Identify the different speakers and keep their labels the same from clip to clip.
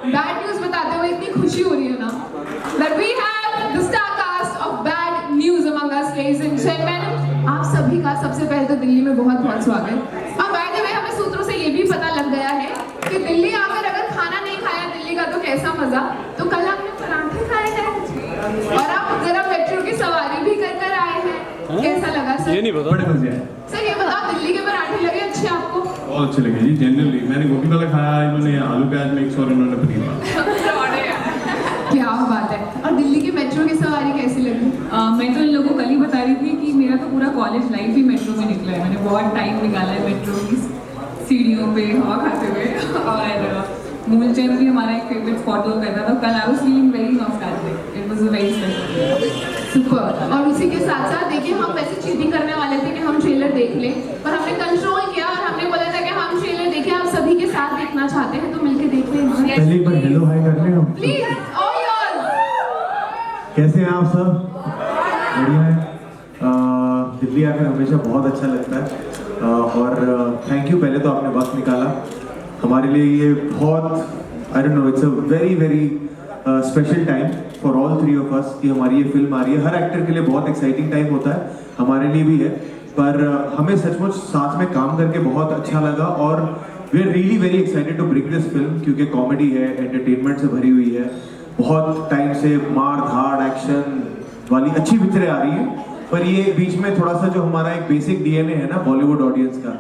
Speaker 1: Bad news बताते हुए इतनी खुशी हो रही है ना that we have the star cast of bad news among us, ladies and gentlemen. आप सभी का सबसे पहले तो दिल्ली में बहुत बहुत स्वागत। और by the way हमें सूत्रों से ये भी पता लग गया है कि दिल्ली आकर अगर खाना नहीं खाया दिल्ली का तो कैसा मजा। तो कल हमने पराठे खाए हैं और आप जरा मेट्रो की सवारी भी कर कर आए हैं, कैसा लगा सर?
Speaker 2: ये नहीं पता। बड़े मजे आए
Speaker 1: सर। ये बताओ दिल्ली के पराठे लगे अच्छे आपको?
Speaker 2: बहुत अच्छे लगे जी। जनरली मैंने गोभी वाला खाया, इन्होंने आलू प्याज मिक्स और इन्होंने पनीर।
Speaker 1: क्या बात है। और दिल्ली की मेट्रो की सवारी कैसी लगी?
Speaker 3: मैं तो इन लोगों को कल ही बता रही थी कि मेरा तो पूरा कॉलेज लाइफ ही मेट्रो में निकला है। मैंने बहुत टाइम निकाला है मेट्रो की सीढ़ियों पे हवा खाते हुए। और मूलचंद भी हमारा एक फेवरेट स्पॉट हुआ करता था। कल I was feeling very nostalgic. It was a very special.
Speaker 1: Super. और उसी के साथ साथ देखिए हम वैसे चीटिंग करने वाले थे कि हम ट्रेलर देख लें, पर हमने कंट्रोल किया और हमने बोला था कि हम ट्रेलर देखें। आप सभी के साथ देखना चाहते हैं तो मिलके देख लें।
Speaker 4: पहले एक बार हेलो हाय कर लें हम।
Speaker 1: Please all yours.
Speaker 4: कैसे हैं आप सब? बढ़िया है। दिल्ली आकर हमेशा बहुत अच्छा लगता है और थैंक यू। पहले तो आपने वक्त निकाला हमारे लिए। ये बहुत आई don't no, it's a very very special time for all three of us कि हमारी ये फिल्म आ रही है। हर एक्टर के लिए बहुत एक्साइटिंग टाइम होता है, हमारे लिए भी है। पर हमें सचमुच साथ में काम करके बहुत अच्छा लगा और we are really very excited to bring this film, क्योंकि कॉमेडी है, एंटरटेनमेंट से भरी हुई है। बहुत टाइम से मार धाड़ एक्शन वाली अच्छी पिक्चरें आ रही हैं, पर ये बीच में थोड़ा सा जो हमारा एक बेसिक डीएनए है ना बॉलीवुड ऑडियंस का,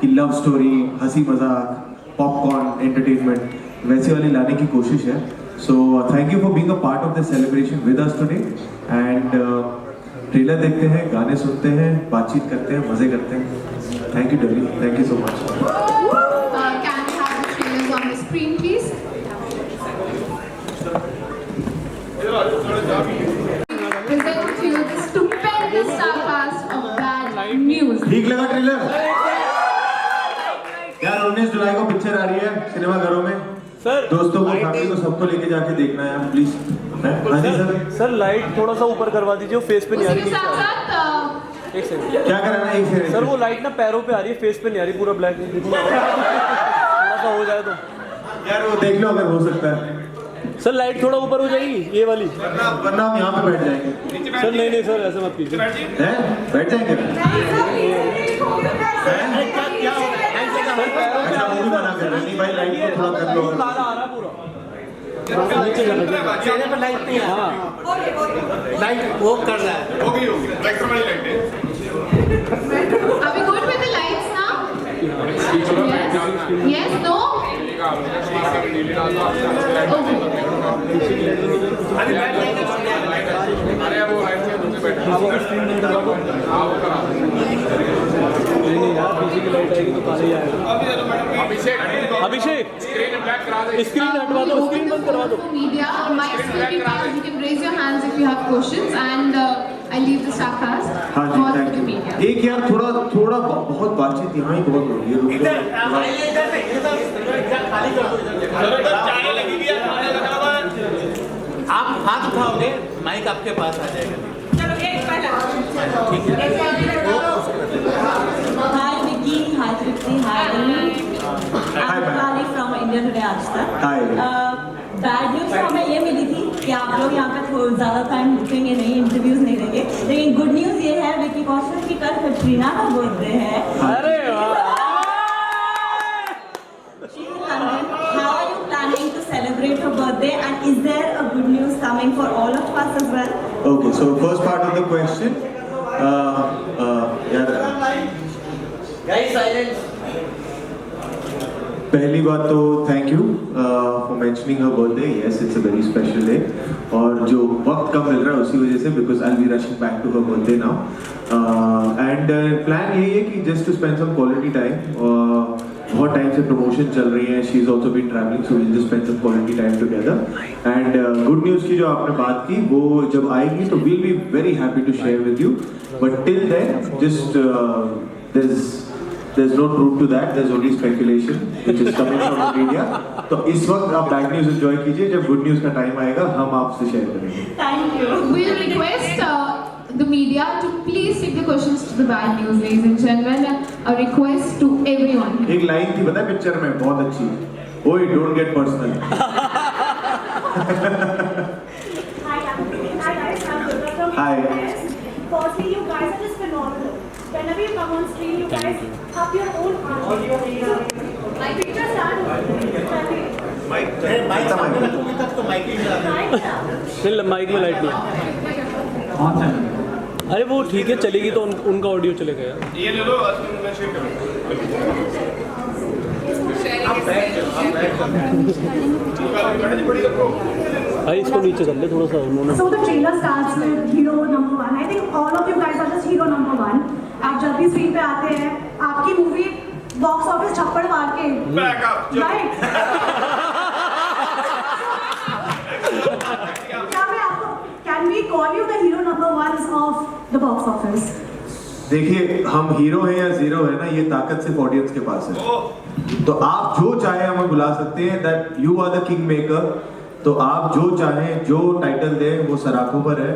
Speaker 4: कि लव स्टोरी, हंसी मजाक, पॉपकॉर्न एंटरटेनमेंट, वैसे वाली लाने की कोशिश है। So thank you for being a part of the celebration with us today. And trailer देखते हैं, गाने सुनते हैं, बातचीत करते हैं, मजे करते हैं। थैंक यू डली, thank you so much.
Speaker 1: Can we have the trailers on the screen, please? Present to you the stupendous star cast of Bad News.
Speaker 4: ठीक लगा ट्रेलर? यार 19 जुलाई को पिक्चर आ रही है सिनेमाघरों में। सर दोस्तों को, फैमिली को, सबको लेके जाके देखना है प्लीज। हाँ जी सर।
Speaker 5: सर लाइट थोड़ा सा ऊपर करवा दीजिए, फेस पे नहीं आ
Speaker 1: उसी
Speaker 5: रही।
Speaker 1: के साथ साथ
Speaker 5: एक सेकंड,
Speaker 4: क्या कराना है? एक सेकंड
Speaker 5: सर वो लाइट ना पैरों पे आ रही है, फेस पे नहीं आ रही, पूरा ब्लैक थोड़ा सा हो जाए तो।
Speaker 4: यार वो देख लो अगर हो सकता है।
Speaker 5: सर लाइट थोड़ा ऊपर हो जाएगी ये वाली,
Speaker 4: वरना हम यहाँ पे बैठ जाएंगे।
Speaker 5: सर नहीं नहीं सर ऐसा मत कीजिए।
Speaker 4: हैं? बैठ जाएंगे? अच्छा मूवी बना कर नहीं भाई, लाइट को थोड़ा कर लो।
Speaker 5: काला आ रहा पूरा
Speaker 6: चेहरे पर लाइट नहीं है। हाँ लाइट वो कर रहा है।
Speaker 2: होगी ट्रैक्टर वाली लाइट है।
Speaker 1: Are we good with the lights now? Yes? Yes? No?
Speaker 2: अरे वो लाइट से दूसरे बैठे
Speaker 5: नहीं यार, पीछे की लाइट आएगी तो काला ही आएगा। अभिषेक स्क्रीन हटवा दो, स्क्रीन बंद करवा दो।
Speaker 1: Media, mics will be passed. You can raise your hands if you have questions, and I leave the star cast.
Speaker 4: हाँ जी,
Speaker 1: for
Speaker 4: thank
Speaker 1: the
Speaker 4: you.
Speaker 1: media.
Speaker 4: एक यार थोड़ा बहुत बातचीत यहाँ ही बहुत हो रही है।
Speaker 6: आप हाथ उठाओगे माइक आपके पास आ जाएगा।
Speaker 7: Hi Vicky, hi Tripti, hi Amy. I'm Kali from India Today आज तक।
Speaker 4: Hi.
Speaker 7: बैड न्यूज़ हमें ये मिली थी कि आप लोग यहाँ पे थोड़ा ज़्यादा टाइम रुकेंगे नहीं, इंटरव्यूज नहीं देंगे, लेकिन गुड न्यूज़ ये है विकी कौशल की कल कटरीना का बर्थडे है।
Speaker 5: अरे
Speaker 7: How are you planning to celebrate her birthday, and is there a good news coming for all of us as well?
Speaker 4: Okay, so first part of the question,
Speaker 6: Guys, silence.
Speaker 4: पहली बात तो thank you for mentioning her birthday. Yes, it's a very special day, और जो वक्त कम मिल रहा है उसी वजह से, because I will be rushing back to her birthday now. And plan यही है कि just to spend some quality time. बहुत टाइम से प्रमोशन चल रही है, she is also been travelling, so will just spend some quality time together. And good news की जो आपने बात की वो जब आएगी तो we'll be very happy to share with you, but till then just there's no truth to that, there's only speculation which is coming from the media. तो इस वक्त आप बैड न्यूज़ एंजॉय कीजिए, जब गुड न्यूज़ का time आएगा हम आपसे शेयर करेंगे।
Speaker 7: Thank you.
Speaker 1: We'll request the media to please take the questions to the bad news, ladies and gentlemen. A request to everyone.
Speaker 4: एक लाइन थी पता है पिक्चर में बहुत अच्छी, ओए don't get personal.
Speaker 7: guys, I'm Durga from
Speaker 4: Hi.
Speaker 7: Yes. Firstly, you guys are just phenomenal. Whenever you come on screen, you guys have your own art. My picture start.
Speaker 6: Mic तक तो mic ही चला
Speaker 5: नहीं mic में light नहीं अरे वो ठीक है चलेगी तो उनका ऑडियो चलेगा यार
Speaker 2: ये ले लो मैं शेयर
Speaker 5: अरे इसको नीचे कर ले थोड़ा सा उन्होंने
Speaker 7: So the trailer starts with hero number 1. I think all of you guys are just hero number 1. आप जब भी स्क्रीन पे आते हैं, आपकी मूवी बॉक्स ऑफिस छप्पड़ मार के राइट क्या मैं आपको can we call you the hero number 1 of the box office?
Speaker 4: देखिए हम हीरो हैं या जीरो है ना, ये ताकत सिर्फ ऑडियंस के पास है। तो आप जो चाहे हमें बुला सकते हैं, that you are the king maker. तो आप जो चाहें, जो टाइटल दें, वो सराखों पर है।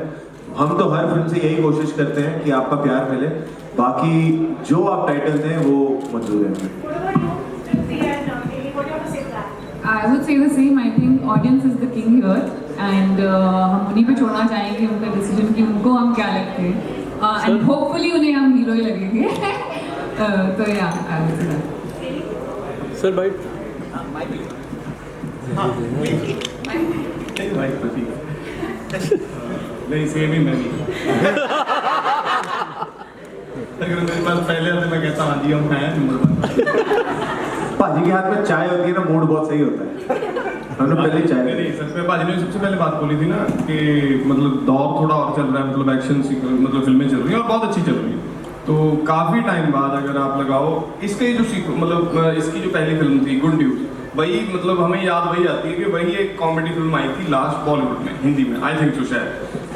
Speaker 4: हम तो हर फिल्म से यही कोशिश करते हैं कि आपका प्यार मिले, बाकी जो आप टाइटल दें वो मंजूर है।
Speaker 3: I would say the same. I think audience is the king here, and हम उन्हीं पे छोड़ना चाहेंगे उनका डिसीजन कि उनको हम क्या लगते हैं, and hopefully उन्हें हम हीरो ही लगेंगे। तो yeah, I would say that.
Speaker 5: Sir bite
Speaker 2: नहीं सेम ही मैं नहीं अगर मेरे पास पहले तो मैं कहता हाँ जी हम खाए नंबर 1।
Speaker 4: पाजी के हाथ में चाय होती है ना, मूड बहुत सही होता है। हमने पहले चाय
Speaker 2: नहीं सच में पाजी ने सबसे पहले बात बोली थी ना कि मतलब दौर थोड़ा और चल रहा है, मतलब एक्शन मतलब फिल्में चल रही हैं और बहुत अच्छी चल रही है। तो काफ़ी टाइम बाद अगर आप लगाओ इसके जो मतलब इसकी जो पहली फिल्म थी गुड न्यूज़, वही मतलब हमें याद वही आती है कि वही एक कॉमेडी फिल्म आई थी लास्ट बॉलीवुड में, हिंदी में आई थिंक सो शायद।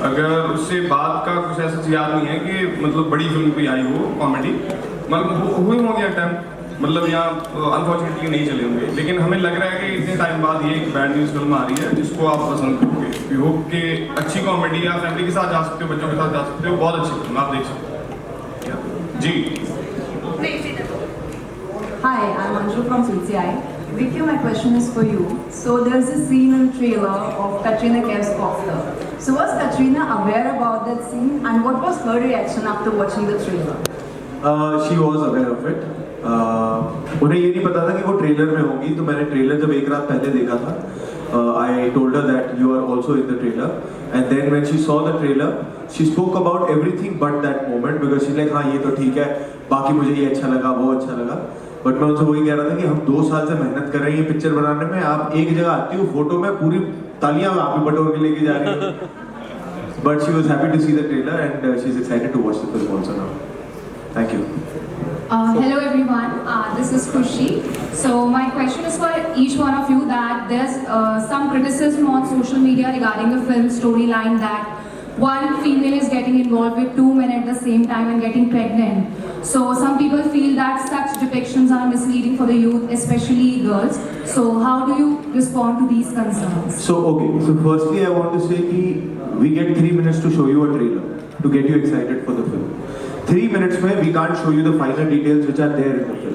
Speaker 2: अगर उससे बाद का कुछ ऐसा याद नहीं है कि मतलब बड़ी फिल्म कोई आई हो कॉमेडी, मतलब हुए होंगे अटैम्प्ट, मतलब यहाँ अनफॉर्चुनेटली नहीं चले होंगे, लेकिन हमें लग रहा है कि इतने टाइम बाद ये एक बैड न्यूज़ फिल्म आ रही है जिसको आप पसंद करोगे। वी होप कि अच्छी कॉमेडी, या फैमिली के साथ जा सकते हो, बच्चों के साथ जा सकते हो, बहुत अच्छी फिल्म आप देख सकते हो जी।
Speaker 8: Hi, I'm Anju from CCI. Vicky, my question is for you. So there's a scene in the trailer of Katrina Kaif's copter. So was Katrina aware about that scene, and what was her reaction after watching the trailer?
Speaker 4: She was aware of it. उन्हें ये नहीं पता था कि वो trailer में होंगी, तो मैंने ट्रेलर जब एक रात पहले देखा था, I told her that you are also in the trailer, and then when she saw the trailer, she spoke about everything but that moment because she's like हाँ ये तो ठीक है, बाकी मुझे ये अच्छा लगा, वो अच्छा लगा। बट मैं उनसे वही कह रहा था कि हम 2 साल से मेहनत कर रहे हैं ये पिक्चर बनाने में, आप एक जगह आती हो फोटो में पूरी तालियां आप ही बटोर के लेके जा रही हो। But she was happy to see the trailer and she is excited to watch the film also now. Thank you.
Speaker 1: Hello everyone, this is Khushi. So my question is for each one of you that there's some criticism on social media regarding the film storyline that one female is getting involved with 2 men at the same time and getting pregnant. So some people feel that such depictions are misleading for the youth, especially girls. So how do you respond to these concerns?
Speaker 4: So firstly I want to say that we get 3 minutes to show you a trailer to get you excited for the film. 3 minutes में we can't show you the final details which are there in the film.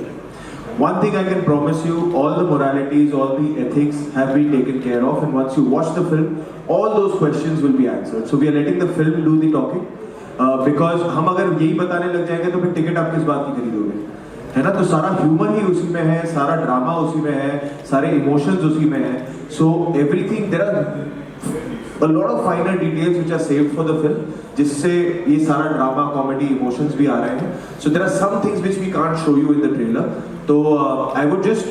Speaker 4: One thing I can promise you, all the moralities, all the ethics have been taken care of, and once you watch the film, all those questions will be answered. So we are letting the film do the talking, because हम अगर यही बताने लग जाएंगे तो फिर ticket आप किस बात की खरीदोगे, है ना? तो सारा ह्यूमर ही उसी में है, सारा ड्रामा उसी में है, सारे इमोशंस उसी में है. So everything, there are a lot of finer details which are saved for the film, जिससे ये सारा ड्रामा, कॉमेडी, इमोशंस भी आ रहे हैं. So there are some things which we can't show you in the trailer. तो I would just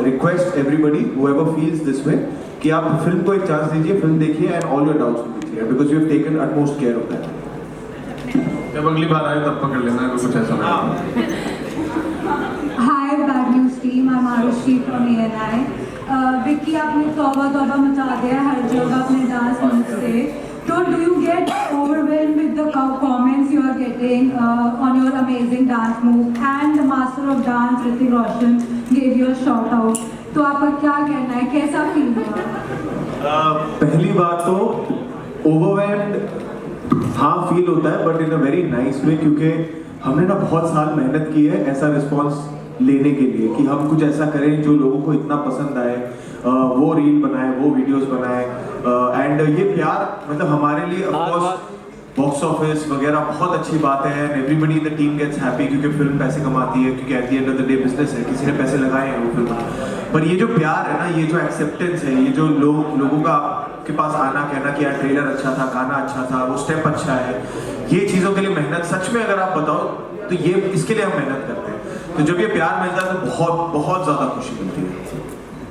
Speaker 4: request everybody, whoever feels this way, कि आप film को एक चांस दीजिए, फिल्म देखिए, and all your doubts will be clear because we have taken utmost care of that.
Speaker 2: जब अगली बार आए तब पकड़ लेना है कुछ ऐसा ना.
Speaker 8: Hi, Bad News team. I'm Arushi from ANI. Vicky, आपने तौबा तौबा मचा दिया हर जगह अपने डांस मूव से. So do you get overwhelmed with the comments you are getting on your amazing dance move, and the master of dance Hrithik Roshan gave you a shout out? तो आपका क्या कहना है, कैसा फील हुआ?
Speaker 4: पहली बात तो overwhelmed हाँ फील होता है, but in a very nice way, क्योंकि हमने ना बहुत साल मेहनत की है ऐसा रिस्पॉन्स लेने के लिए कि हम कुछ ऐसा करें जो लोगों को इतना पसंद आए. वो रील बनाए, वो वीडियोस बनाए, एंड ये प्यार मतलब हमारे लिए ऑफ कोर्स बॉक्स ऑफिस वगैरह बहुत अच्छी बात है, and everybody in the team gets happy क्योंकि फिल्म पैसे कमाती है, क्योंकि at the end of the day business है, किसी ने पैसे लगाए हैं वो फिल्म में। पर ये जो प्यार है ना, ये जो एक्सेप्टेंस है, ये जो लोगों का आपके पास आना, कहना कि यार ट्रेलर अच्छा था, गाना अच्छा था, वो स्टेप अच्छा है, ये चीज़ों के लिए मेहनत, सच में अगर आप बताओ तो ये इसके लिए हम मेहनत करते हैं। तो जब ये प्यार मिलता है तो बहुत बहुत ज़्यादा खुशी मिलती है।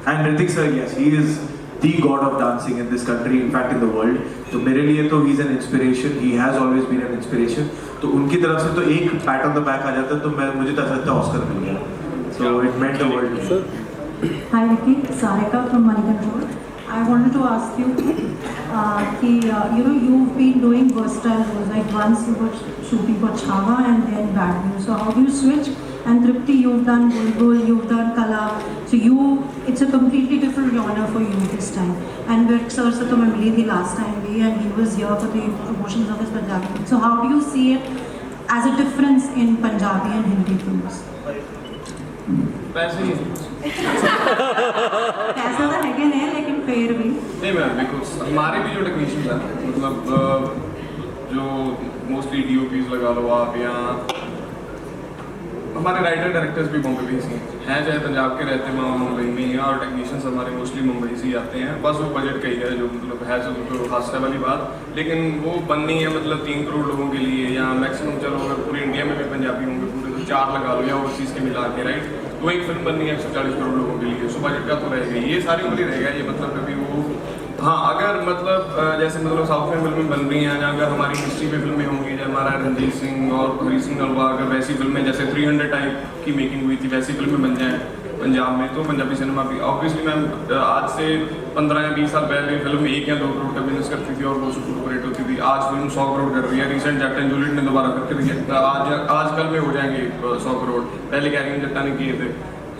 Speaker 4: And Hrithik sir, yes, he is the god of dancing in this country, in fact in the world. तो मेरे लिए तो he is an inspiration, he has always been an inspiration. तो उनकी तरफ से तो एक pat on the back आ जाता तो मुझे तो ऐसा लगता है ऑस्कर मिल गया। So it meant the world to me.
Speaker 8: Hi Vicky, Sarika from Money Control. I wanted to ask you, you've been doing versatile roles. Like once you were shooting for Chhava and then Bad News. So how do you switch? And Tripti, you've done Bulbul, you've done Kala. So it's a completely different genre for you this time. And with Sir se to main mili thi last time bhi, and he was here for the promotions of his Punjabi film. So how do you see it as a difference in Punjabi and Hindi films?
Speaker 2: पैसे ही
Speaker 8: पैसा तो है कि नहीं, लेकिन फिर भी
Speaker 2: नहीं मैम, बिकॉज हमारे भी जो टेक्नीशियंस हैं, मतलब जो मोस्टली DOPs लगा लो आप, या हमारे राइटर डायरेक्टर्स भी बॉम्बे में ही हैं, चाहे पंजाब के रहते हैं मुंबई में, और टेक्नीशियंस हमारे मोस्टली मुंबई से ही आते हैं। बस वो बजट का ही है जो मतलब है, तो हादसा वाली बात, लेकिन वो बननी है मतलब 3 करोड़ लोगों के लिए, या मैक्सिमम चलो अगर पूरे इंडिया में भी पंजाबी होंगे पूरे तो 4 लगा लो, या ओवरसीज़ के मिला के, राइट। तो एक फिल्म बननी है 140 करोड़ लोगों के लिए, सो बजट का तो रहेगा, ये सारी उम्र ही रहेगा। ये मतलब कभी वो, हाँ, अगर मतलब जैसे मतलब साउथ में फिल्में बन रही हैं, अगर हमारी हिस्ट्री पे फिल्में होंगी, जैसे हमारा रणजीत सिंह और हरी सिंह नलवा, अगर वैसी फिल्में जैसे 300 टाइप की मेकिंग हुई थी, वैसी फिल्में बन जाएँ पंजाब में, तो पंजाबी सिनेमा भी ऑब्वियसली मैम आज से 15 या 20 साल पहले फिल्म 1 या 2 करोड़ का बिजनेस करती थी और वो सुपर हिट होती थी। आज फिल्म 100 करोड़ कर रही है। रिसेंट जट एंड जूलियट ने दोबारा करके दिया, आज कल में हो जाएंगे 100 करोड़, पहले कैरिंग जट्टा ने किए थे।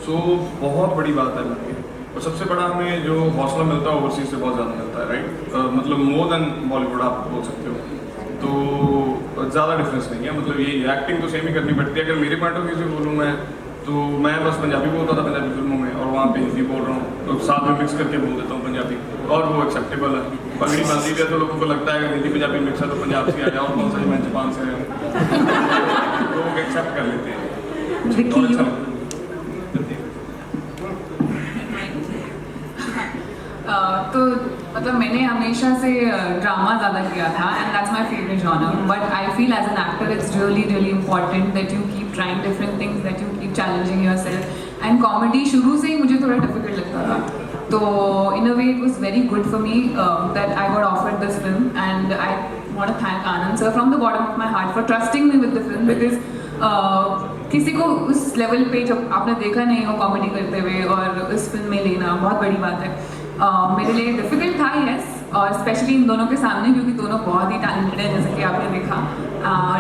Speaker 2: सो बहुत बड़ी बात है उनकी, और सबसे बड़ा हमें जो हौसला मिलता है ओवरसीज से बहुत ज़्यादा मिलता है, राइट। मतलब मोर देन बॉलीवुड आप बोल सकते हो, तो ज़्यादा डिफरेंस नहीं है। मतलब ये एक्टिंग तो सेम ही करनी पड़ती है। अगर मेरे पॉइंट ऑफ व्यू से बोलूँ मैं, तो मैं बस पंजाबी बोलता था पंजाबी फिल्मों में, और वहाँ पे हिंदी बोल रहा हूँ, तो साथ में मिक्स करके बोल देता हूँ पंजाबी, और वो एक्सेप्टेबल है। पगड़ी बांधी है तो लोगों को लगता है अगर हिंदी पंजाबी मिक्स है तो पंजाब से आ जाओ, और कौन सा मैं जापान से हूँ, तो वो एक्सेप्ट कर लेते हैं।
Speaker 3: तो मतलब मैंने हमेशा से ड्रामा ज़्यादा किया था, and that's my favourite genre, but I feel as an actor it's really really important that you keep trying different things, that you keep challenging yourself. And comedy शुरू से ही मुझे थोड़ा डिफिकल्ट लगता था, तो in a way it was very good for me that I got offered this film, and I want to thank Anand sir from the bottom of my heart for trusting me with the film, because किसी को उस level पे जब आपने देखा नहीं हो comedy करते हुए और इस फिल्म में लेना बहुत बड़ी बात है। मेरे लिए डिफ़िकल्ट था, यस, और स्पेशली इन दोनों के सामने, क्योंकि दोनों बहुत ही टैलेंटेड हैं, जैसे कि आपने देखा।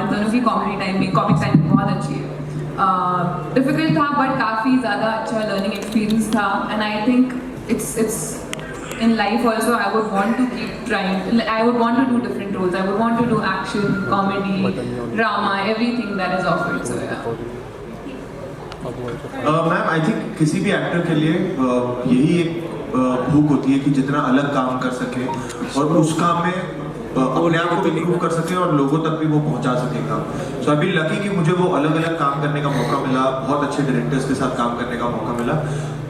Speaker 3: इन दोनों की कॉमिक टाइमिंग बहुत अच्छी है। डिफ़िकल्ट था, बट काफ़ी ज़्यादा अच्छा लर्निंग एक्सपीरियंस था, and I think it's in life also I would want to keep trying. I would want to do different roles. I would want to do action, comedy, drama, everything that is offered. So yeah.
Speaker 4: Ma'am, I think किसी भी actor के लिए यही एक भूख होती है कि जितना अलग काम कर सके और उस काम में अपने आप को भी इम्प्रूव कर सके और लोगों तक भी वो पहुंचा सके काम। सो आई बी लकी कि मुझे वो अलग अलग काम करने का मौका मिला, बहुत अच्छे डायरेक्टर्स के साथ काम करने का मौका मिला।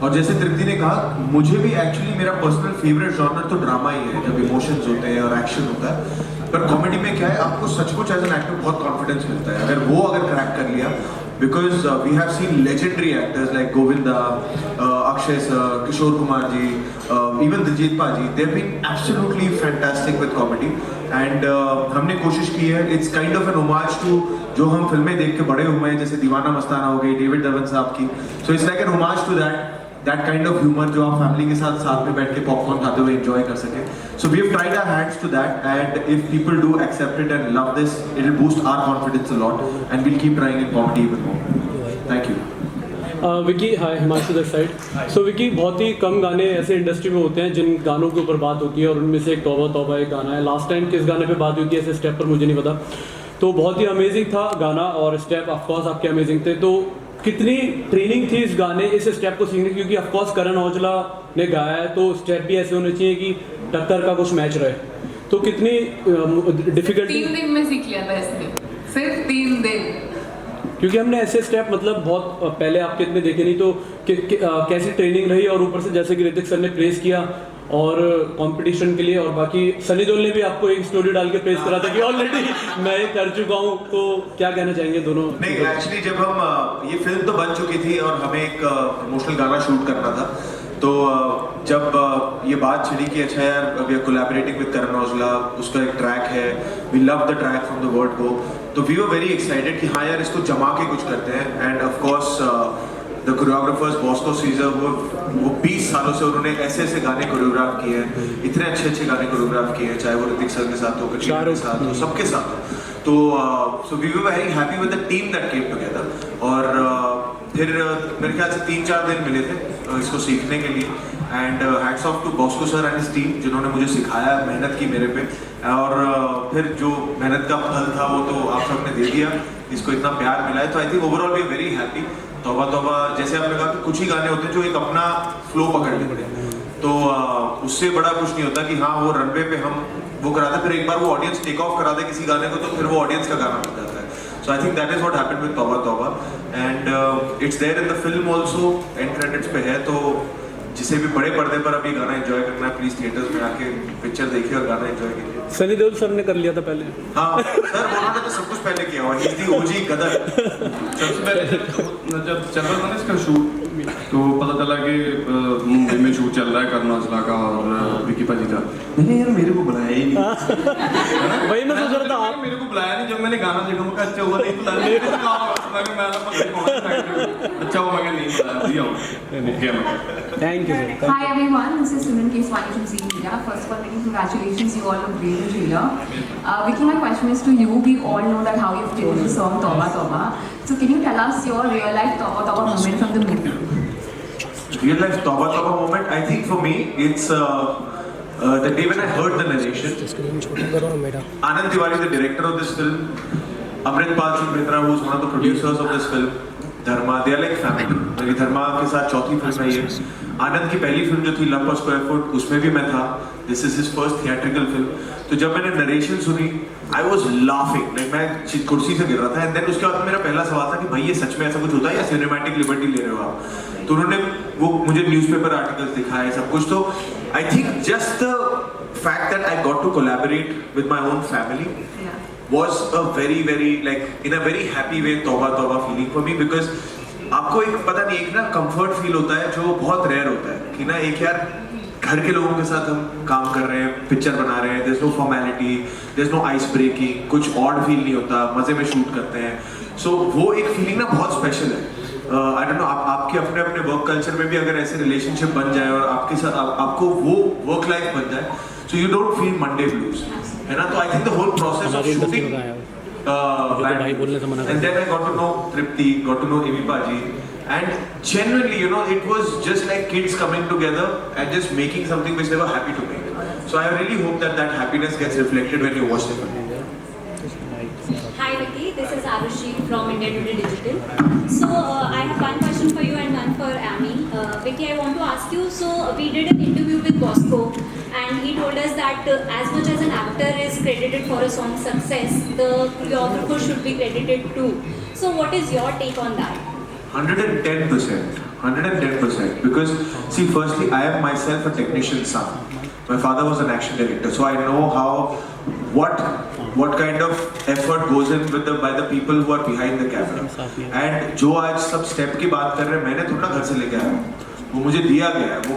Speaker 4: और जैसे तृप्ति ने कहा, मुझे भी एक्चुअली मेरा पर्सनल फेवरेट जॉनर तो ड्रामा ही है, जब इमोशंस होते हैं और एक्शन होता है। पर कॉमेडी में क्या है, आपको सचमुच एज एन एक्टर बहुत कॉन्फिडेंस मिलता है अगर वो क्रैक कर लिया। Because we have seen legendary actors like Govinda, Akshay sir, Kishore Kumar ji, even Diljit Pa ji. They've been absolutely fantastic with comedy. And हमने कोशिश की है, it's kind of an homage to जो हम फिल्में देख के बड़े हुए हैं, जैसे दीवाना मस्ताना हो गई डेविड धवन साहब की। So it's like an homage to that kind of humor जो आप फैमिली के साथ में बैठ के पॉपकॉर्न खाते हुए एंजॉय कर सके। So we have tried our hands to that, and if people do accept it and love this, it will boost our confidence a lot, and we'll keep trying in comedy even more. Thank you.
Speaker 5: Vicky, hi, Himanshu this side. So Vicky, बहुत ही कम गाने ऐसे industry में होते हैं जिन गानों के ऊपर बात होती है, और उनमें से एक तौबा तौबा एक गाना है। लास्ट टाइम किस गाने पे बात हुई थी ऐसे स्टेप पर मुझे नहीं पता, तो बहुत ही अमेजिंग था गाना और स्टेप ऑफ कोर्स आपके अमेजिंग थे। तो कितनी ट्रेनिंग थी इस गाने इस स्टेप को सीखने की? क्योंकि ऑफ कोर्स करण औजला ने गाया है तो स्टेप भी ऐसे होने चाहिए कि टक्कर का कुछ मैच रहे, तो कितनी डिफिकल्टी?
Speaker 3: 3 दिन में सीख लिया था इसने, सिर्फ 3 दिन।
Speaker 5: क्योंकि हमने ऐसे स्टेप मतलब बहुत पहले आपके इतने देखे नहीं, तो कैसी ट्रेनिंग रही? और ऊपर से जैसे कि ऋतिक सर ने प्रेस किया और कंपटीशन के लिए, और बाकी सनी देओल ने भी आपको एक स्टोरी डाल के प्रेस करा था कि ऑलरेडी मैं ये कर चुका हूँ, तो क्या कहना चाहेंगे दोनों?
Speaker 4: नहीं, एक्चुअली जब हम ये फिल्म तो बन चुकी थी और हमें एक प्रमोशनल गाना शूट करना था, तो जब ये बात छिड़ी कि अच्छा यार we are collaborating with Karan Aujla, उसका एक ट्रैक है, we love the track from the word go, तो वी वर वेरी एक्साइटेड कि हाँ यार इसको जमा के कुछ करते हैं। And of course the choreographers Bosco Caesar, वो 20 सालों से उन्होंने ऐसे ऐसे गाने कोरियोग्राफ किए हैं, इतने अच्छे अच्छे गाने कोरियोग्राफ किए हैं, चाहे वो ऋतिक सर के साथ हो, कटरीना के साथ हो, सबके साथ हो। तो so we were very happy with the team that came together. और फिर मेरे ख्याल से 3-4 दिन मिले थे इसको सीखने के लिए। And hats off to Bosco sir and his team, जिन्होंने मुझे सिखाया, मेहनत की मेरे पे, और फिर जो मेहनत का फल था वो तो आप सबने दे दिया, इसको इतना प्यार मिला है। तो I think overall we very happy. Tauba Tauba, जैसे आपने कहा कि कुछ ही गाने होते हैं जो एक अपना फ्लो पकड़ लेते हैं, तो उससे बड़ा कुछ नहीं होता कि हाँ वो रनवे पे हम वो कराते, फिर एक बार वो ऑडियंस टेक ऑफ करा दे किसी गाने को, तो फिर वो ऑडियंस का गाना बन जाता है। So I think that is what happened with Tauba Tauba, and it's there in the film also, end credits पे है। तो जिसे भी बड़े पर्दे पर अभी गाना एंजॉय करना है, प्लीज थिएटर्स में आके पिक्चर देखिए और गाना एंजॉय कीजिए।
Speaker 5: सनी देओल सर ने कर लिया था पहले।
Speaker 4: हाँ सर, उन्होंने तो सब कुछ पहले किया हुआ, ही थी ओजी गदर।
Speaker 2: सबसे पहले जब चल रहा था ना इसका शूट, तो पता चला कि मुंबई में शूट चल रहा है करण औजला का और विकी पाजी का। मैंने यार मेरे को बुलाया ही नहीं।
Speaker 5: वही मैं सोच रहा था आप
Speaker 2: मेरे को बुलाया नहीं। जब मैंने गाना देखा मैं अच्छा हुआ नहीं बुलाया, मेरे को अच्छा हुआ मैं नहीं बुलाया।
Speaker 5: Thank you sir.
Speaker 9: Hi everyone, this is Simran Keswani from Zee Media. First of all, many congratulations, you all look great in trailer. Vicky, my question is to you. We all know that how you've taken the song Tauba Tauba. So can you tell us your real life Tauba Tauba moment from the movie?
Speaker 4: Real life Tauba Tauba moment, I think for me it's the day when I heard the narration. Anand Tiwari, the director of this film, Amritpal Singh Mitra, who is one of the producers of this film, Dharma, they are like family। मेरी धर्मा के साथ चौथी film है ये। आनंद की पहली film जो थी लव पर स्क्वायर फुट, उसमें भी मैं था। This is his first theatrical film. तो जब मैंने नरेशन सुनी, आई वॉज लाफिंग, लाइक मैं कुर्सी से गिर रहा था। एंड देन उसके बाद मेरा पहला सवाल था कि भाई ये सच में ऐसा कुछ होता है या सिनेमैटिक लिबर्टी ले रहे हो आप? तो उन्होंने वो मुझे न्यूज़पेपर आर्टिकल्स दिखाए, सब कुछ। तो I think just the fact that I got to collaborate with my own family was a very like in a very happy way Tauba Tauba feeling for me, because आपको एक पता नहीं एक ना कंफर्ट फील होता है जो बहुत रेयर होता है कि ना एक यार घर के लोगों के साथ हम काम कर रहे हैं, पिक्चर बना रहे हैं, there's no formality, there's no ice breaking, कुछ ऑड फील नहीं होता, मजे में शूट करते हैं। सो वो एक फीलिंग ना बहुत स्पेशल है। आई डोंट नो आपके अपने अपने वर्क कल्चर में भी अगर ऐसे रिलेशनशिप बन जाए और आपके साथ आपको वो वर्क लाइफ बन जाए, so you don't feel Monday blues, है ना? तो I think the whole process of shooting and then I got to know Tripti, got to know Amy Paji, and genuinely, you know, it was just like kids coming together and just making something which they were happy to make. So I really hope that that happiness gets reflected when you watch the film.
Speaker 10: Hi Vicky, this is Arushi from India Today Digital. So I have one question for you and one for Amy. Vicky, I want to ask you, so we did an interview with Bosco and he told us that as much as an actor is credited for a song's success, the choreographer should be credited too. So what is your take on that?
Speaker 4: 110%. 110%. Because see, firstly, I am myself a technician's son. My father was an action director, so I know how what kind of effort goes in with by the people who are behind the camera. And जो आज सब step की बात कर रहे हैं, मैंने थोड़ा घर से लेके आया हूँ, वो मुझे दिया गया है, वो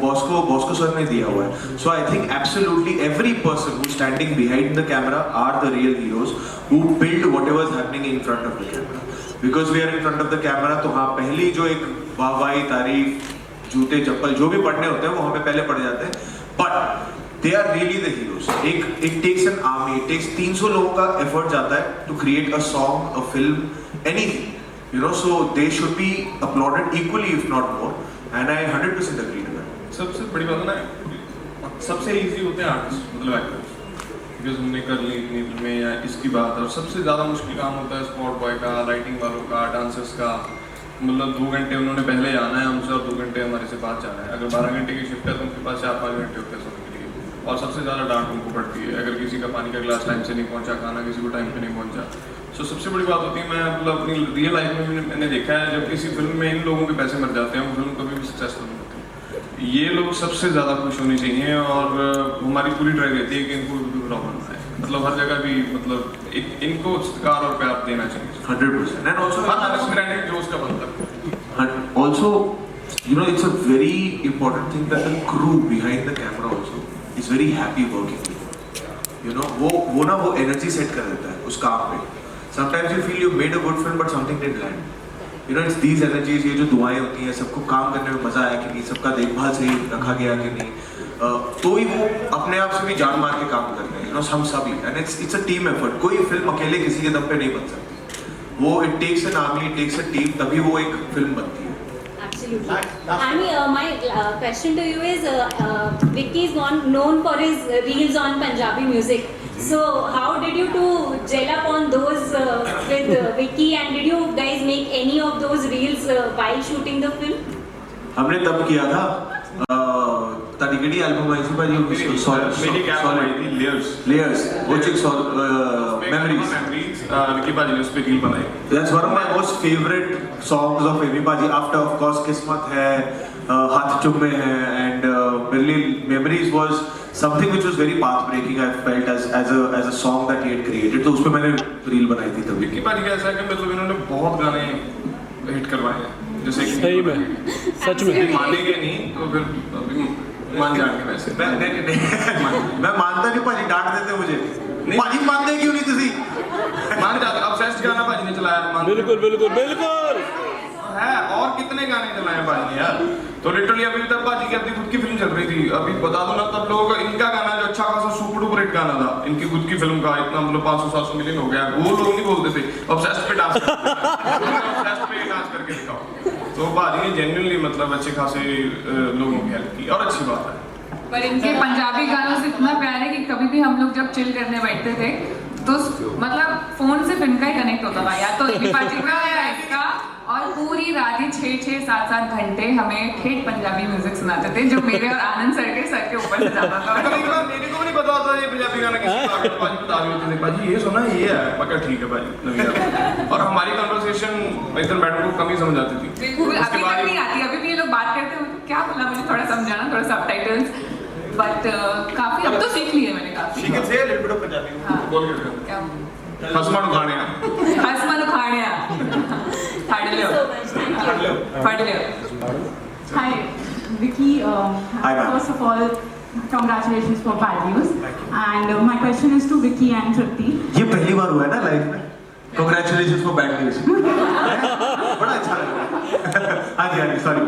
Speaker 4: बॉस्को सर ने दिया हुआ है। So I think absolutely every person who's standing behind the camera are the real heroes who build whatever is happening in front of the camera. Because we are in front of the camera, तो हाँ पहली जो एक वाहवाही, तारीफ, जूते चप्पल जो भी पढ़ने होते हैं वो हमें पहले पढ़ जाते हैं, but they are really the heroes. It takes an army, it takes 300 लोगों का effort जाता है to create a song, a film, anything, you know, so they should be applauded equally if not more, and I 100% agree to that.
Speaker 2: सबसे बड़ी बात है ना, सबसे इजी होते हैं आर्टिस्ट, मतलब एक्टर्स, बिकॉज हमने कर ली इतनी फिल्में या इसकी बात है। और सबसे ज़्यादा मुश्किल काम होता है स्पॉट बॉय का, लाइटिंग वालों का, डांसर्स का, मतलब 2 घंटे उन्होंने पहले जाना है हमसे और 2 घंटे हमारे से बाद जाना है। अगर 12 घंटे की शिफ्ट है तो उनके पास 4-5 घंटे होते हैं सोने के लिए, और सबसे ज़्यादा डांट उनको पड़ती है अगर किसी का पानी का गिलास टाइम से नहीं पहुंचा, खाना किसी को टाइम पे नहीं पहुंचा। सो सबसे बड़ी बात होती है, मैं मतलब अपनी रियल लाइफ में मैंने देखा है जब किसी फिल्म में इन लोगों के पैसे मर जाते हैं वो फिल्म कभी भी सक्सेसफुल नहीं होती। ये लोग सबसे ज़्यादा खुश होनी चाहिए और हमारी पूरी ट्राई रहती है कि इनको भी प्रॉब्लम है, मतलब हर जगह भी मतलब इनको सत्कार और प्यार देना चाहिए
Speaker 4: 100%. And also,
Speaker 2: ग्रैंडेड जो उसका बनता है।
Speaker 4: also, you know, it's a very important thing that the crew behind the camera also is very happy working with you. You know, वो energy set कर देता है उस काम पे. Sometimes you feel you made a good film but something didn't land. You know, it's these energies, ये जो दुआएं होती हैं, सबको काम करने में मजा आया कि नहीं, सबका देखभाल सही रखा गया कि नहीं, तो ही वो अपने आप से भी जान मार के काम करते हैं। You know, हम सभी, and it's a team effort. कोई फिल्म अकेले किसी के दम पे नहीं बन सकती। वो it takes an army, it takes a team, तभी वो एक फिल्म बनती है।
Speaker 10: Absolutely. Ami, my question to you is, Vicky is known for his reels on Punjabi music. So how did you two gel up on those with Vicky, and did you guys make any of those reels while shooting the film?
Speaker 4: हमने तब किया था तनिकड़ी album आई थी भाई,
Speaker 2: मेरी क्या आई थी
Speaker 4: layers व्हाचिंग memories
Speaker 2: Vicky पाजी ने उस पे रील बनाई।
Speaker 4: That's one of my most favourite songs of Ammy Paaji after of course Qismat है, हाथ चुम्मे है, and memories was something which was very path breaking I felt as a song that he had created, तो उस पे मैंने रील बनाई थी तभी।
Speaker 2: विकी पाजी का ऐसा है कि मतलब इन्होंने बहुत गाने हिट करवाए हैं, जैसे कि
Speaker 5: सही में सच में
Speaker 2: मानेंगे नहीं तो फिर अभी मान जाएंगे वैसे।
Speaker 4: मैं मानता नहीं पाजी, डांट देते मुझे पाजी, मानते क्यों नहीं तुसी?
Speaker 2: मान जाता, अब बेस्ट गाना पाजी ने चलाया,
Speaker 5: बिल्कुल बिल्कुल बिल्कुल
Speaker 2: है, और कितने गाने चलाए पाजी ने यार। तो लिटरली अभी तक पाजी की अपनी खुद की फिल्म चल रही थी, अभी बता दो ना, तब लोग इनका गाना जो अच्छा खासा सुपर डुपर हिट गाना था इनकी खुद की फिल्म का, इतना मतलब 500-700 मिलियन हो गया, वो लोग नहीं बोलते थे ऑब्सेस्ड पे डांस ऑब्सेस्ड पे डांस करके दिखाओ। तो पाजी ने जेन्युइनली मतलब अच्छे खासे लोगों की हेल्प की, और अच्छी बात है।
Speaker 3: पर इनके पंजाबी गानों से इतना प्यार है कि कभी भी हम लोग जब चिल करने बैठते थे तो मतलब फोन से फिल्म का ही कनेक्ट होता था, या तो एमी पाजी का या इसका, और पूरी रात ही 6-7 घंटे हमें ठेठ पंजाबी म्यूजिक सुनाते थे जो मेरे और आनंद सर के ऊपर से जाता था।
Speaker 2: मेरे को नहीं पता था ये पंजाबी गाना किसी का, पाजी बता रहे होते थे, पाजी ये सुना ये है, मैं कहा ठीक है भाई नवीन। और हमारी कन्वर्सेशन एकदम बैठ को कम ही समझ आती थी,
Speaker 3: बिल्कुल अभी तक नहीं आती, अभी भी ये लोग बात करते हैं क्या बोला मुझे थोड़ा समझाना, थोड़ा सबटाइटल्स, बट काफी अब तो सीख लिए मैंने काफी।
Speaker 2: She can say a little bit of Punjabi. बोल के
Speaker 3: क्या
Speaker 2: हसमान उखाड़िया
Speaker 3: फाड़ लियो।
Speaker 7: Hi, Vicky.
Speaker 4: Hi, ma'am.
Speaker 7: First of all, congratulations for Bad News. And my question is to Vicky and Tripti.
Speaker 4: ये पहली बार हुआ है ना लाइफ में, कांग्रेचुलेशंस फॉर बैड न्यूज। बड़ा अच्छा लगा। हाँ जी सॉरी।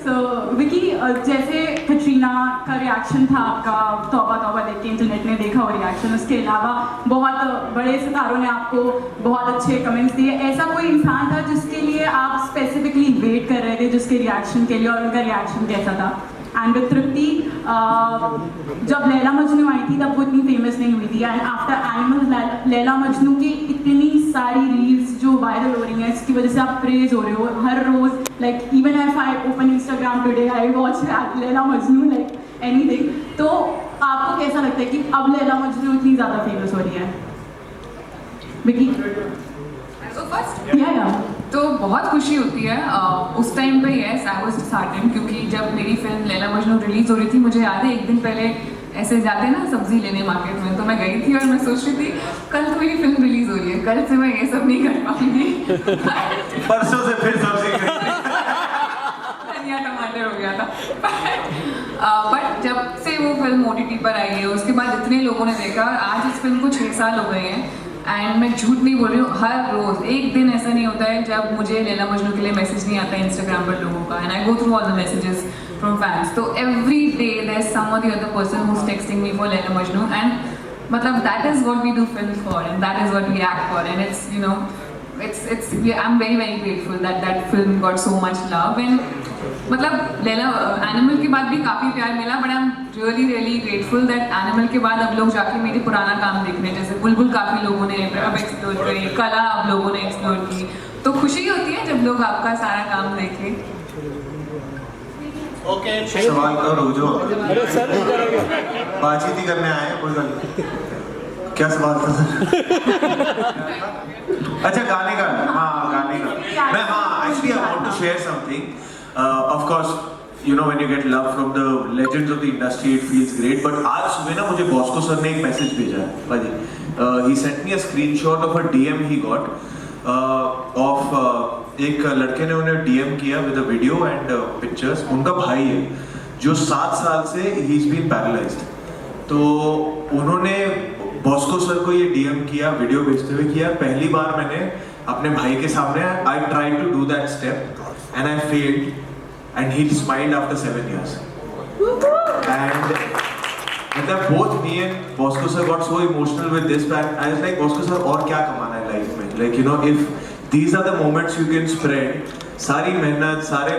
Speaker 7: So Vicky, जैसे कटरीना का रिएक्शन था आपका तौबा तौबा देख के, इंटरनेट ने देखा वो रिएक्शन, उसके अलावा बहुत बड़े सितारों ने आपको बहुत अच्छे कमेंट्स दिए, ऐसा कोई इंसान था जिसके लिए आप स्पेसिफिकली वेट कर रहे थे जिसके रिएक्शन के लिए, और उनका रिएक्शन कैसा था? एंड विद तृप्ति, जब लैला मजनू आई थी तब वो इतनी फेमस नहीं हुई थी, and after animal Laila Majnu की इतनी सारी रील्स जो वायरल हो रही हैं, इसकी वजह से आप प्रेज हो रहे हो हर रोज, like even if I open Instagram today I watch Laila Majnu like anything. तो आपको कैसा लगता है कि अब लैला मजनू इतनी ज़्यादा फेमस हो रही है? विकी या
Speaker 3: तो बहुत खुशी होती है उस टाइम पे, यस आई वाज डिसहार्टेंड, क्योंकि जब मेरी फिल्म लैला मजनू रिलीज हो रही थी, मुझे याद है एक दिन पहले ऐसे जाते ना सब्जी लेने मार्केट में, तो मैं गई थी और मैं सोच रही थी कल तो मेरी फिल्म रिलीज हो रही है, कल से मैं ये सब नहीं कर पाऊंगी।
Speaker 4: परसों से फिर सब्जी
Speaker 3: धनिया टमाटर हो गया था। बट जब से वो फिल्म OTT पर आई है, उसके बाद इतने लोगों ने देखा, आज इस फिल्म को 6 साल हो गए हैं, एंड मैं झूठ नहीं बोल रही हूँ, हर रोज एक दिन ऐसा नहीं होता है जब मुझे लैला मजनू के लिए मैसेज नहीं आता है इंस्टाग्राम पर लोगों का, and I go through all the messages from fans, तो every day there is some or the other person who is texting me for Laila Majnu, and मतलब that is what we do film for, and that is what we act for, and it's you know it's I'm very grateful that film got so much love, and मतलब Laila animal के बाद भी काफ़ी प्यार मिला, but I am really grateful that animal के बाद अब लोग जाके मेरे पुराना काम देखने, जैसे बुलबुल काफ़ी लोगों ने अब एक्सप्लोर करी, कला अब लोगों ने एक्सप्लोर की, तो खुशी होती है जब लोग आपका सारा काम देखें।
Speaker 6: ओके
Speaker 4: सवाल करो जो
Speaker 5: अरे सर
Speaker 4: बातचीत ही करने आए हैं, कोई बात नहीं। क्या सवाल था सर? अच्छा गाने का, हाँ गाने का मैं, हाँ actually I want to share something. Of course you know when you get love from the legends of the industry it feels great, but आज सुबह ना मुझे बॉस्को सर ने एक मैसेज भेजा है भाजी। he sent me a screenshot of a DM he got of एक लड़के ने उन्हें DM किया with a video and pictures। उनका भाई है जो 7 साल से he's been paralyzed, तो उन्होंने बॉस्को सर को ये DM किया वीडियो भेजते हुए किया पहली बार मैंने अपने भाई के सामने I tried to do that step and I failed and he smiled after 7 years and both me and Bosco sir got so emotional with this, but I was like Bosco sir और क्या कमाना है life में, like you know if these are the moments you can spread, सारी मेहनत सारे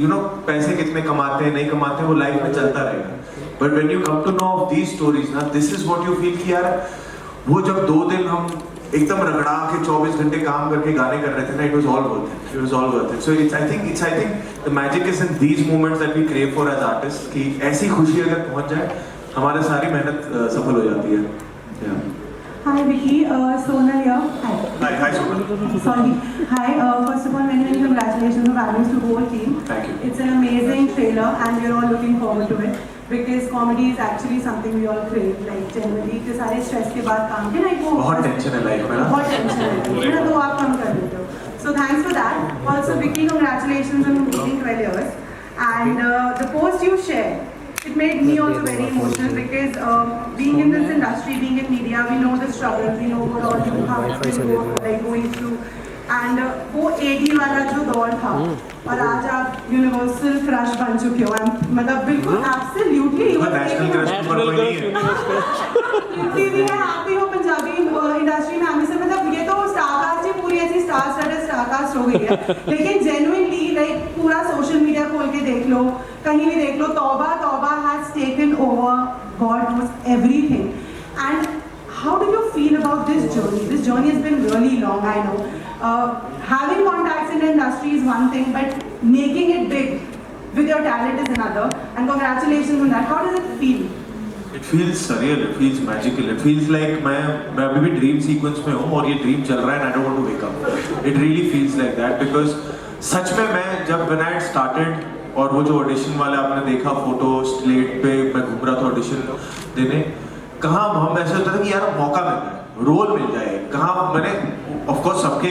Speaker 4: you know पैसे कितने कमाते हैं नहीं कमाते हैं वो लाइफ में चलता रहेगा, but when you come to know of these stories ना this is what you feel कि यार वो जब 2 दिन हम एकदम रगड़ा के 24 घंटे काम करके गाने कर रहे थे ना, it was all worth it, so I think the magic is in these moments that we crave for as artists कि ऐसी खुशी अगर पहुंच जाए हमारी सारी मेहनत सफल हो जाती है।
Speaker 8: Hi Vicky, Sonal here.
Speaker 4: Hi Sonal.
Speaker 8: Sorry. Hi, first of all many congratulations and values to the whole team.
Speaker 4: Thank you.
Speaker 8: It's an amazing trailer and we're all looking forward to it because comedy is actually something we all crave, like generally इतने सारे stress के बाद काम के ना एक वो
Speaker 4: बहुत टेंशन है लाइफ में ना,
Speaker 8: बहुत टेंशन है ना, तो आप कम कर देते हो, so thanks for that. Also Vicky, congratulations on completing 12 years and the post you shared, it made me also very emotional because being in this industry, being in media, we know the struggles, we know what all you have been like going through, and वो AD वाला जो दौर था और आज आप universal crush बन चुके हो, मतलब बिल्कुल एब्सोल्युटली
Speaker 4: नेशनल क्रश पर कोई नहीं है,
Speaker 8: भी है आप भी हो पंजाबी इंडस्ट्री में आने से, मतलब ये तो स्टारकास्ट ही पूरी ऐसी स्टारकास्ट हो गई है, लेकिन जेन्युइनली लाइक पूरा सोशल मीडिया खोल के देख लो, कहीं भी देख लो, तौबा has taken over, God knows everything, and how do you feel about this journey? This journey has been really long, I know. Having contacts in the industry is one thing, but making it big with your talent is another, and congratulations on that. How does it feel?
Speaker 4: It feels surreal, it feels magical, it feels like मैं अभी भी dream sequence में हूँ और ये dream चल रहा है and I don't want to wake up. It really feels like that because सच में मैं जब when I had started और वो जो ऑडिशन वाले आपने देखा फोटो स्लेट पे मैं घूम रहा था ऑडिशन देने, कहाँ हम ऐसे होता था कि यार मौका मिल जाए, रोल मिल जाए, कहाँ मैंने ऑफ कोर्स सबके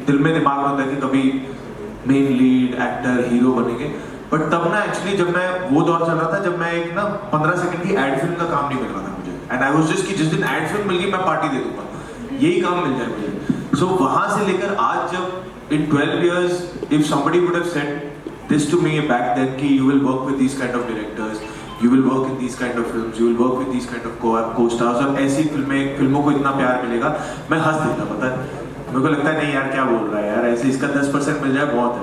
Speaker 4: दिल में दिमाग में होता है कि कभी मेन लीड एक्टर हीरो बनेंगे, बट तब ना एक्चुअली जब मैं वो दौर चल रहा था जब मैं एक ना 15 सेकंड की एड फिल्म का काम नहीं मिल रहा था मुझे, एंड आई वाज जस्ट कि जिस दिन एड फिल्म मिल गई मैं पार्टी दे दूंगा, यही काम मिल जाए मुझे। सो वहां से लेकर आज जब इन 12 years if somebody would have said this to me back then कि you will work with these kind of directors, you will work in these kind of films, you will work with these kind of co-stars और ऐसी फिल्मों को इतना प्यार मिलेगा, मैं हंस देता, पता है मेरे को लगता है नहीं यार क्या बोल रहा है यार, ऐसे इसका 10% मिल जाए बहुत है।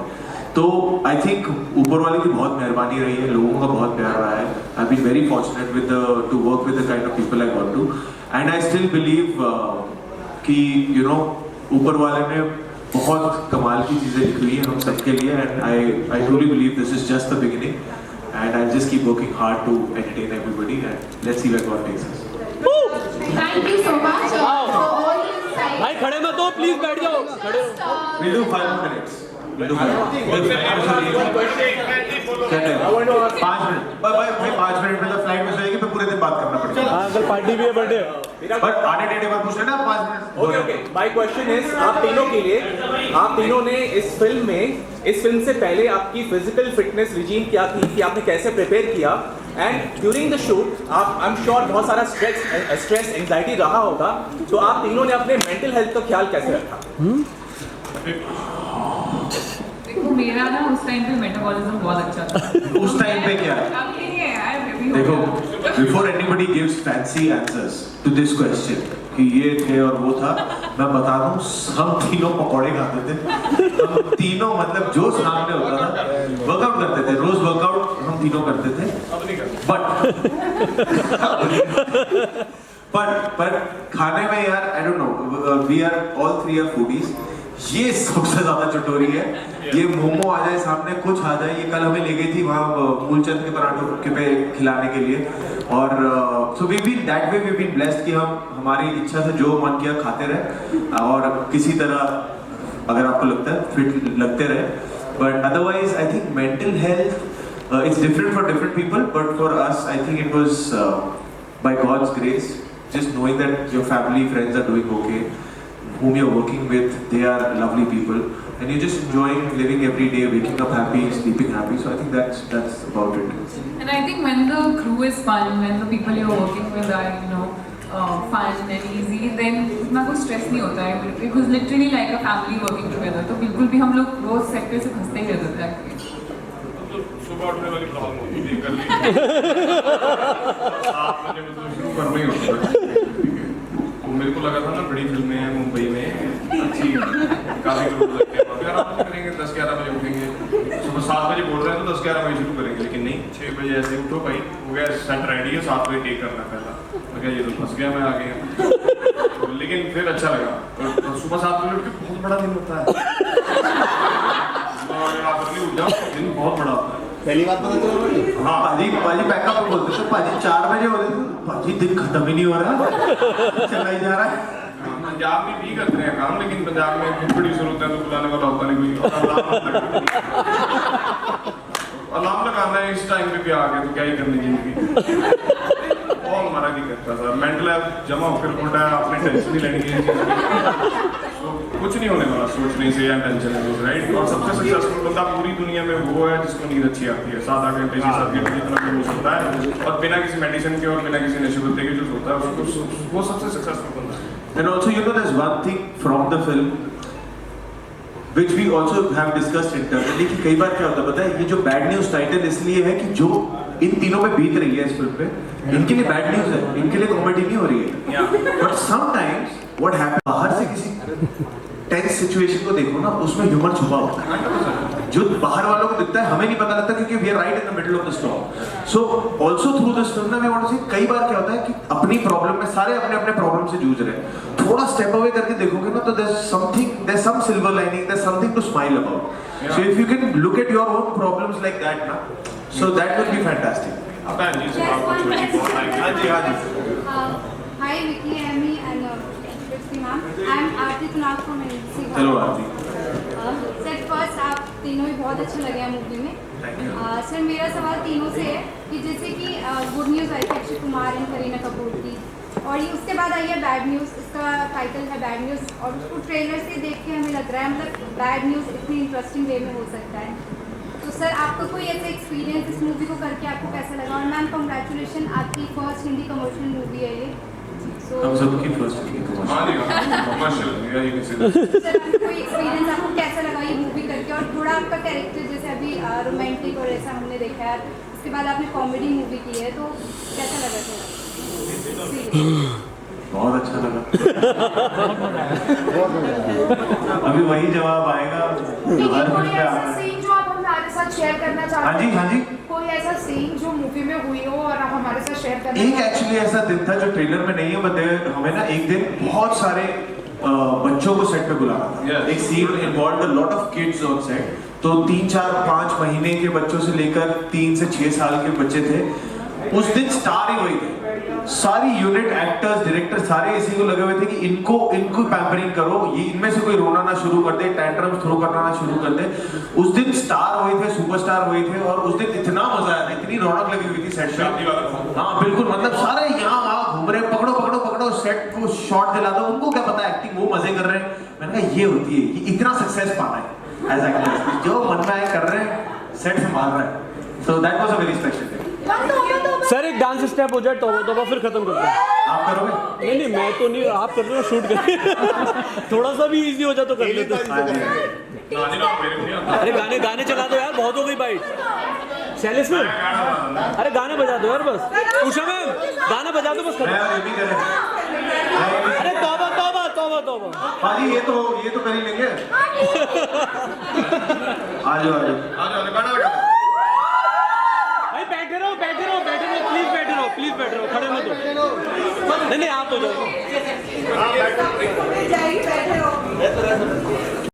Speaker 4: तो आई थिंक ऊपर वाले की बहुत मेहरबानी रही है, लोगों का बहुत प्यार रहा है, I been very fortunate with to work with the kind of people I got to, and I still believe कि यू नो ऊपर वाले ने बहुत कमाल की चीज़ें लिखी हुई है हम सबके लिए, and I truly believe this is just the beginning and I'll just keep working hard to entertain everybody and let's see where God takes us.
Speaker 1: Thank you so much for all the insights.
Speaker 5: भाई खड़े मत हो, please बैठ जाओ, खड़े हो।
Speaker 4: We'll do 5 more minutes. We'll do 5 more minutes. 5 minute, भाई 5 minute में तो फ्लाइट मिस हो जाएगी, फिर पूरे दिन बात करना पड़ेगा।
Speaker 5: हाँ कल पार्टी भी है बर्थडे,
Speaker 4: बट आने टेढ़े बात पूछ लेना 5 minute.
Speaker 6: Okay my question is आप तीनों के लिए, आप तीनों ने इस फिल्म से पहले आपकी फिजिकल फिटनेस रिजीम क्या थी कि आपने कैसे प्रिपेयर किया, एंड ड्यूरिंग द शूट आप आई एम श्योर बहुत सारा स्ट्रेस एंजाइटी रहा होगा, तो आप तीनों ने अपने मेंटल हेल्थ का ख्याल कैसे रखा?
Speaker 3: देखो मेरा ना उस टाइम पे मेटाबॉलिज्म बहुत अच्छा था।
Speaker 4: उस टाइम पे क्या? देखो before anybody gives fancy answers to this question कि ये थे और वो था, मैं बता दूं हम तीनों पकौड़े खाते थे, हम तीनों मतलब जो सामने होता था वर्कआउट करते थे, रोज वर्कआउट हम तीनों करते थे, बट खाने में यार I don't know, we are all 3 are foodies, ये सबसे ज्यादा चटोरी है। ये मोमो आ जाए सामने, कुछ आ जाए। ये कल हमें ले गई थी वहाँ मूलचंद के पराठों के पे खिलाने के लिए। और so we been that way, we been blessed कि हम हमारी इच्छा से जो मन किया खाते रहे और किसी तरह अगर आपको लगता है फिट लगते रहे। But otherwise I think mental health it's different for different people, but for us I think it was by God's grace, just knowing that your family, friends are doing okay, whom you're working with, they are lovely people, and you're just enjoying living every day, waking up happy, sleeping happy. So I think that's about it.
Speaker 3: And I think when the crew is fun, when the people you're working with are, you know, fun and easy, then इतना कोई stress नहीं होता है. It was literally like a family working together. तो बिल्कुल भी हम लोग रोज सेट पे से हंसते ही रहते थे actually.
Speaker 2: सुबह उठने वाली प्रॉब्लम होती थी, कर ली 7 बजे मतलब शुरू करना ही होता है। तो मेरे को लगा था ना बड़ी फिल्में हैं मुंबई में अच्छी, काफी लोग लगते हैं, फिर आराम से करेंगे 10-11 बजे उठेंगे। सुबह 7 बजे बोल रहे हैं तो 10-11 बजे शुरू करेंगे, लेकिन नहीं 6 बजे ऐसे उठो भाई, हो गया सेट रेडी है, 7 बजे टेक करना पहला। मैं कहा ये तो फंस गया मैं आगे, लेकिन फिर अच्छा लगा। तो सुबह 7 बजे उठ के बहुत बड़ा दिन होता है, आप उठ जाओ, दिन बहुत बड़ा होता है।
Speaker 6: पहली बात पता चला।
Speaker 4: हाँ पाजी बैकअप में बोलते थे, पाजी 4 बजे होते थे, पाजी दिन खत्म ही नहीं हो रहा, चला ही जा रहा है।
Speaker 2: पंजाब में भी करते हैं काम, लेकिन पंजाब में खुद प्रोड्यूसर होता है तो बुलाने वाला होता नहीं कोई। अलार्म लगाना है इस टाइम पे भी आ गए तो क्या ही करनी जिंदगी। बहुत हमारा नहीं करता सर, मेंटल हेल्थ जमा होकर उल्टा है, आपने टेंशन नहीं लेनी है, तो कुछ नहीं होने वाला सोचने से या टेंशन से, राइट। और सबसे सक्सेसफुल बंदा पूरी दुनिया में वो है जिसको नींद अच्छी आती है, 7-8 घंटे 6-7 घंटे जितना भी हो सकता है, और बिना किसी मेडिसिन के और बिना किसी नशे पत्ते के जो होता है उसको, वो सबसे सक्सेसफुल बंदा है।
Speaker 4: And also, you know, there's one thing from the film which we also have discussed internally कि कई बार क्या होता है पता है, ये जो बैड न्यूज टाइटल इसलिए है कि जो इन तीनों पे बीत रही है इस फिल्म पे, इनके लिए बैड न्यूज है, इनके लिए कॉमेडी नहीं हो रही है। बट समटाइम्स व्हाट हैपन, बाहर से किसी टेंस सिचुएशन को देखो ना, उसमें ह्यूमर छुपा होता है जो बाहर वालों को दिखता है, हमें नहीं पता लगता क्योंकि we are right in the middle of the storm. So also through this film ना वी वांट टू सी, कई बार क्या होता है कि अपनी प्रॉब्लम में सारे अपने अपने प्रॉब्लम से जूझ रहे हैं, थोड़ा स्टेप अवे करके देखोगे ना तो there's some silver lining, there's something to smile about. So if you can look at your own problems like that na, so that will be fantastic.
Speaker 11: Hi Vicky, Amy and Trixie ma'am. I'm Aarti Tunal from NBC.
Speaker 4: Hello Aarti.
Speaker 11: Sir first आप तीनों ही बहुत अच्छे लगे हैं movie में। Sir मेरा सवाल तीनों से है कि जैसे कि गुड न्यूज़ आई थी अक्षय कुमार एंड करीना कपूर की, और ये उसके बाद आई है बैड न्यूज़, इसका टाइटल है बैड न्यूज़, और उसको ट्रेलर से देख के हमें लग रहा है मतलब बैड न्यूज़ इतनी इंटरेस्टिंग वे में हो सकता है। तो सर आपका कोई ऐसा एक्सपीरियंस इस मूवी को करके आपको कैसा लगा? और मैम कॉन्ग्रेचुलेशन, आपकी फर्स्ट हिंदी कमर्शियल मूवी है ये।
Speaker 4: हम सबकी फर्स्ट कमर्शियल।
Speaker 11: सर कोई एक्सपीरियंस आपको कैसा लगा ये मूवी करके, और थोड़ा आपका कैरेक्टर जैसे अभी रोमांटिक और ऐसा हमने देखा है, उसके बाद आपने कॉमेडी मूवी की है, तो कैसा लगा थोड़ा?
Speaker 4: बहुत अच्छा लगा। अभी वही जवाब आएगा
Speaker 1: कोई ऐसा सीन जो आप हमारे साथ शेयर करना चाहते हैं?
Speaker 4: हाँ जी,
Speaker 1: कोई ऐसा सीन जो मूवी में हुई हो और आप हमारे साथ शेयर करना
Speaker 4: एक एक्चुअली ऐसा दिन था जो ट्रेलर में नहीं है, बट हमें ना एक दिन बहुत सारे बच्चों को सेट पे बुलाना था। एक scene involve a lot of kids on set, तो 3-4-5 महीने के बच्चों से लेकर 3 से 6 साल के बच्चे थे। उस दिन स्टार ही वही थे, सारी यूनिट, एक्टर्स, डायरेक्टर सारे इसी को लगे हुए थे कि इनको पैम्परिंग करो, ये इनमें से कोई रोना ना शुरू कर दे, टैंट्रम्स थ्रो करना ना शुरू कर दे। उस दिन स्टार वही थे, सुपरस्टार वही थे, और उस दिन इतना मजा आया था, इतनी रौनक लगी हुई थी सेट पे। हाँ बिल्कुल, मतलब सारे यहाँ वहाँ घूम रहे, पकड़ो पकड़ो पकड़ो, सेट को शॉट दिला दो, उनको क्या पता एक्टिंग, वो मजे कर रहे हैं। मैंने कहा ये होती है, ये इतना सक्सेस पाना है एज एक्टर्स, जो मन में आए कर रहे हैं, सेट संभाल रहे हैं। So that was a very special day.
Speaker 5: Sir एक डांस स्टेप हो जाए तोबा फिर खत्म करते हैं।
Speaker 4: आप करोगे?
Speaker 5: नहीं मैं तो नहीं, आप कर रहे हो, शूट कर थोड़ा सा भी इजी हो जाए तो कर लेते हैं। अरे गाने चला दो यार, बहुत हो गई बाइट। शैलेश में अरे गाने बजा दो यार बस। उषा मैम गाना बजा दो बस। अरे तौबा तौबा तौबा तौबा।
Speaker 4: भाजी ये तो कर ही लेंगे। आ जाओ गाना बजा।
Speaker 5: भाई बैठे रहो प्लीज बैठे रहो, खड़े मत हो। नहीं आप हो जाओ।